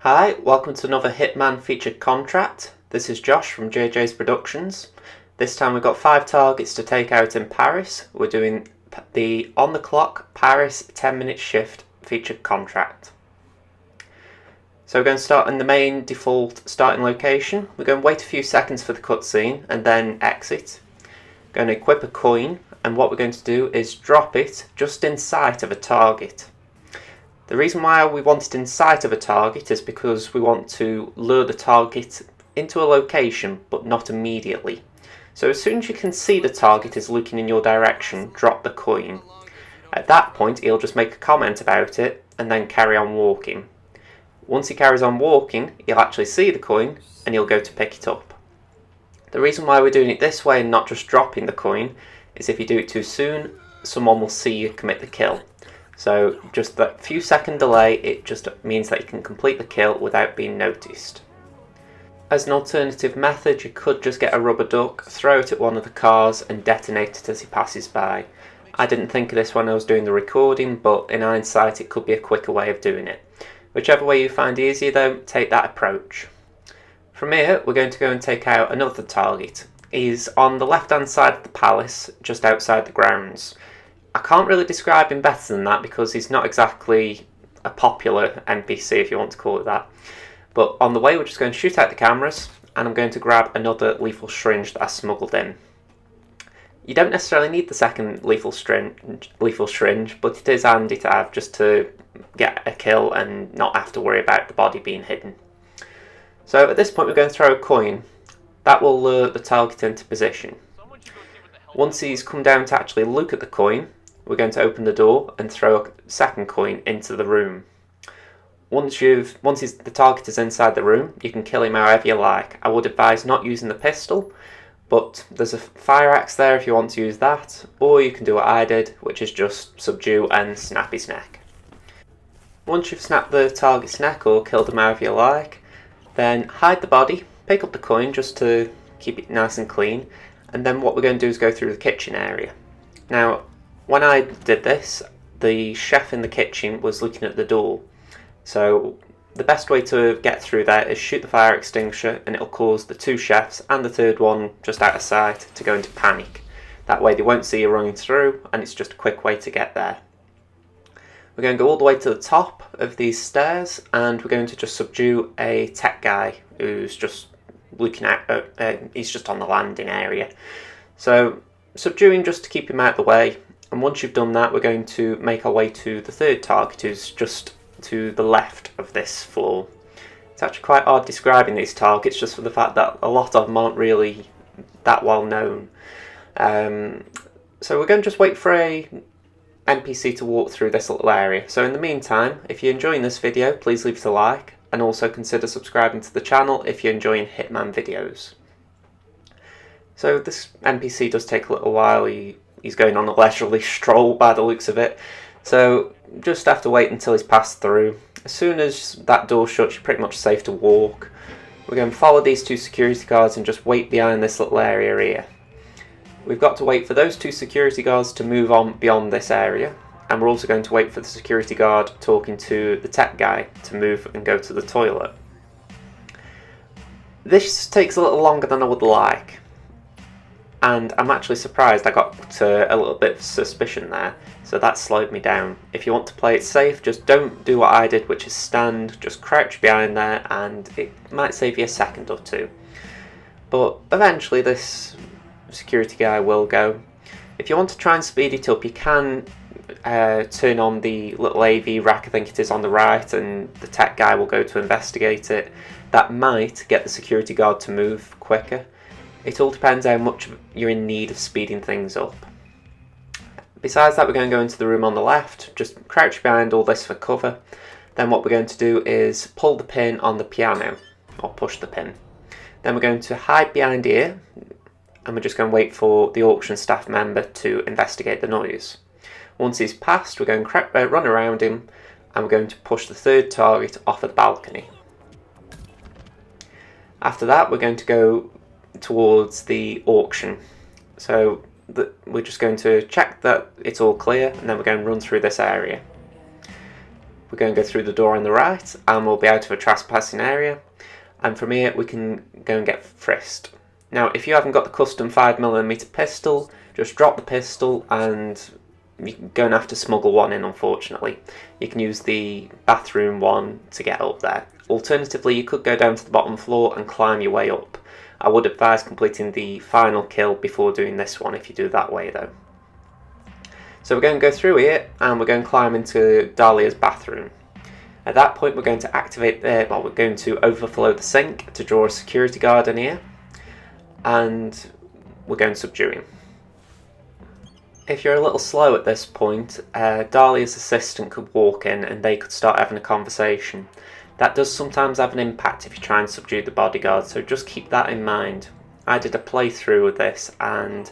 Hi, welcome to another Hitman featured contract. This is Josh from JJ's Productions. This time we've got 5 targets to take out in Paris. We're doing the on the clock Paris 10-minute shift featured contract. So we're going to start in the main default starting location. We're going to wait a few seconds for the cutscene and then exit. We're going to equip a coin, and what we're going to do is drop it just in sight of a target. The reason why we want it in sight of a target is because we want to lure the target into a location, but not immediately. So as soon as you can see the target is looking in your direction, drop the coin. At that point, he'll just make a comment about it and then carry on walking. Once he carries on walking, he'll actually see the coin and he'll go to pick it up. The reason why we're doing it this way and not just dropping the coin is if you do it too soon, someone will see you commit the kill. So just that few second delay, it just means that you can complete the kill without being noticed. As an alternative method, you could just get a rubber duck, throw it at one of the cars and detonate it as he passes by. I didn't think of this when I was doing the recording, but in hindsight it could be a quicker way of doing it. Whichever way you find easier though, take that approach. From here, we're going to go and take out another target. He's on the left hand side of the palace, just outside the grounds. I can't really describe him better than that because he's not exactly a popular NPC, if you want to call it that. But on the way, we're just going to shoot out the cameras, and I'm going to grab another lethal syringe that I smuggled in. You don't necessarily need the second lethal syringe, but it is handy to have just to get a kill and not have to worry about the body being hidden. So at this point, we're going to throw a coin. That will lure the target into position. Once he's come down to actually look at the coin, we're going to open the door and throw a second coin into the room. Once the target is inside the room, you can kill him however you like. I would advise not using the pistol, but there's a fire axe there if you want to use that, or you can do what I did, which is just subdue and snap his neck. Once you've snapped the target's neck or killed him however you like, then hide the body, pick up the coin just to keep it nice and clean, and then what we're going to do is go through the kitchen area. Now, when I did this, the chef in the kitchen was looking at the door. So the best way to get through there is shoot the fire extinguisher, and it'll cause the 2 chefs and the 3rd one just out of sight to go into panic. That way they won't see you running through, and it's just a quick way to get there. We're going to go all the way to the top of these stairs, and we're going to just subdue a tech guy who's just looking at, he's just on the landing area. So subduing just to keep him out of the way, and once you've done that, we're going to make our way to the 3rd target, who's just to the left of this floor. It's actually quite hard describing these targets just for the fact that a lot of them aren't really that well known. So we're going to just wait for a NPC to walk through this little area. So in the meantime, if you're enjoying this video, please leave it a like, and also consider subscribing to the channel if you're enjoying Hitman videos. So this NPC does take a little while. He's going on a leisurely stroll by the looks of it. So just have to wait until he's passed through. As soon as that door shuts, you're pretty much safe to walk. We're going to follow these 2 security guards and just wait behind this little area here. We've got to wait for those 2 security guards to move on beyond this area, and we're also going to wait for the security guard talking to the tech guy to move and go to the toilet. This takes a little longer than I would like, and I'm actually surprised I got a little bit of suspicion there, so that slowed me down. If you want to play it safe, just don't do what I did, which is stand, just crouch behind there, and it might save you a second or 2. But eventually this security guy will go. If you want to try and speed it up, you can turn on the little AV rack, I think it is on the right, and the tech guy will go to investigate it. That might get the security guard to move quicker. It all depends how much you're in need of speeding things up. Besides that, we're going to go into the room on the left, just crouch behind all this for cover. Then what we're going to do is pull the pin on the piano, or push the pin. Then we're going to hide behind here, and we're just going to wait for the auction staff member to investigate the noise. Once he's passed, we're going to run around him, and we're going to push the 3rd target off of the balcony. After that, we're going to go towards the auction. So we're just going to check that it's all clear, and then we're going to run through this area. we're going to go through the door on the right and we'll be out of a trespassing area, and from here we can go and get frisked. Now if you haven't got the custom 5mm pistol, just drop the pistol and you're going to have to smuggle one in, unfortunately. You can use the bathroom one to get up there. Alternatively, you could go down to the bottom floor and climb your way up. I would advise completing the final kill before doing this one if you do it that way though. So we're going to go through here and we're going to climb into Dahlia's bathroom. At that point we're going to activate we're going to overflow the sink to draw a security guard in here, and we're going to subdue him. If you're a little slow at this point, Dahlia's assistant could walk in and they could start having a conversation. That does sometimes have an impact if you try and subdue the bodyguard, so just keep that in mind. I did a playthrough of this and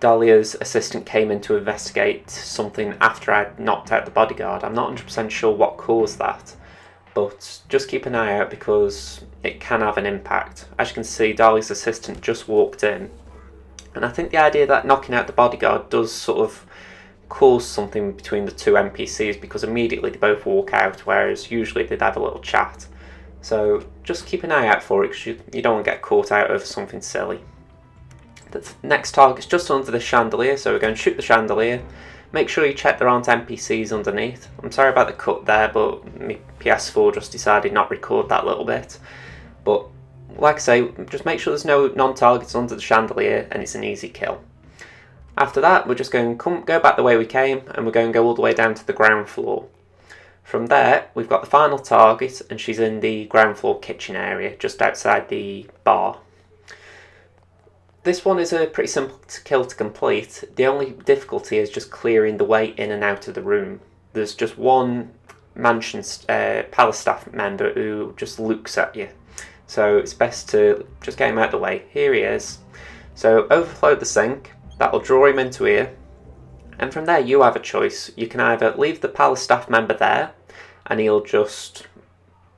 Dahlia's assistant came in to investigate something after I'd knocked out the bodyguard. I'm not 100% sure what caused that, but just keep an eye out because it can have an impact. As you can see, Dahlia's assistant just walked in. And I think the idea that knocking out the bodyguard does sort of cause something between the two NPCs, because immediately they both walk out, whereas usually they'd have a little chat. So just keep an eye out for it because you don't want to get caught out over something silly. The next target's just under the chandelier, so we're going to shoot the chandelier. Make sure you check there aren't NPCs underneath. I'm sorry about the cut there, but my PS4 just decided not to record that little bit. But like I say, just make sure there's no non-targets under the chandelier and it's an easy kill. After that, we're just going to go back the way we came and we're going to go all the way down to the ground floor. From there, we've got the final target and she's in the ground floor kitchen area, just outside the bar. This one is a pretty simple kill to complete. The only difficulty is just clearing the way in and out of the room. There's just one mansion palace staff member who just looks at you. So it's best to just get him out of the way. Here he is. So overflow the sink, that'll draw him into here. And from there you have a choice. You can either leave the palace staff member there and he'll just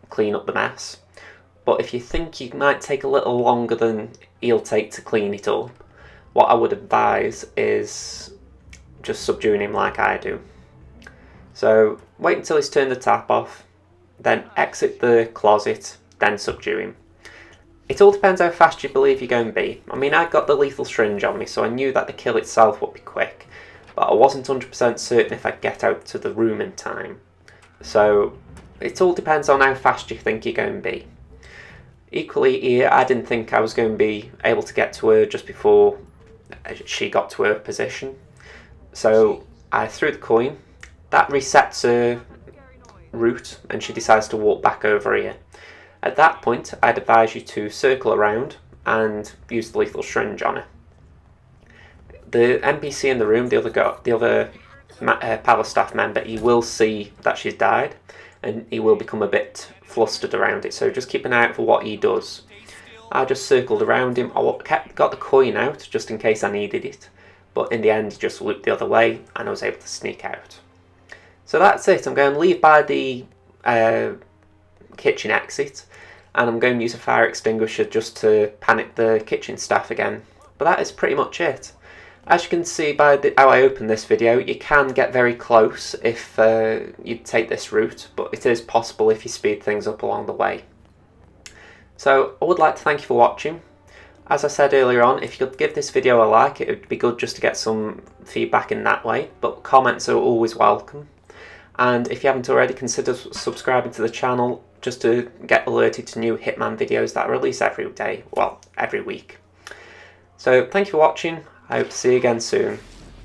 clean up the mess. But if you think you might take a little longer than he'll take to clean it up, what I would advise is just subduing him like I do. So wait until he's turned the tap off, then exit the closet, then subdue him. It all depends how fast you believe you're going to be. I mean, I got the lethal syringe on me, so I knew that the kill itself would be quick, but I wasn't 100% certain if I'd get out to the room in time. So it all depends on how fast you think you're going to be. Equally here, I didn't think I was going to be able to get to her just before she got to her position. So I threw the coin. That resets her route and she decides to walk back over here. At that point, I'd advise you to circle around and use the lethal syringe on her. The NPC in the room, the other palace staff member, he will see that she's died and he will become a bit flustered around it, so just keep an eye out for what he does. I just circled around him. I got the coin out just in case I needed it, but in the end he just looped the other way and I was able to sneak out. So that's it. I'm going to leave by the kitchen exit and I'm going to use a fire extinguisher just to panic the kitchen staff again. But that is pretty much it. As you can see by how I opened this video, you can get very close if you take this route, but it is possible if you speed things up along the way. So I would like to thank you for watching. As I said earlier on, if you could give this video a like, it would be good just to get some feedback in that way, but comments are always welcome. And if you haven't already, consider subscribing to the channel just to get alerted to new Hitman videos that I release every day, well, every week. So thank you for watching. I hope to see you again soon.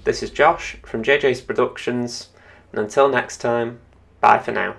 This is Josh from JJ's Productions, and until next time, bye for now.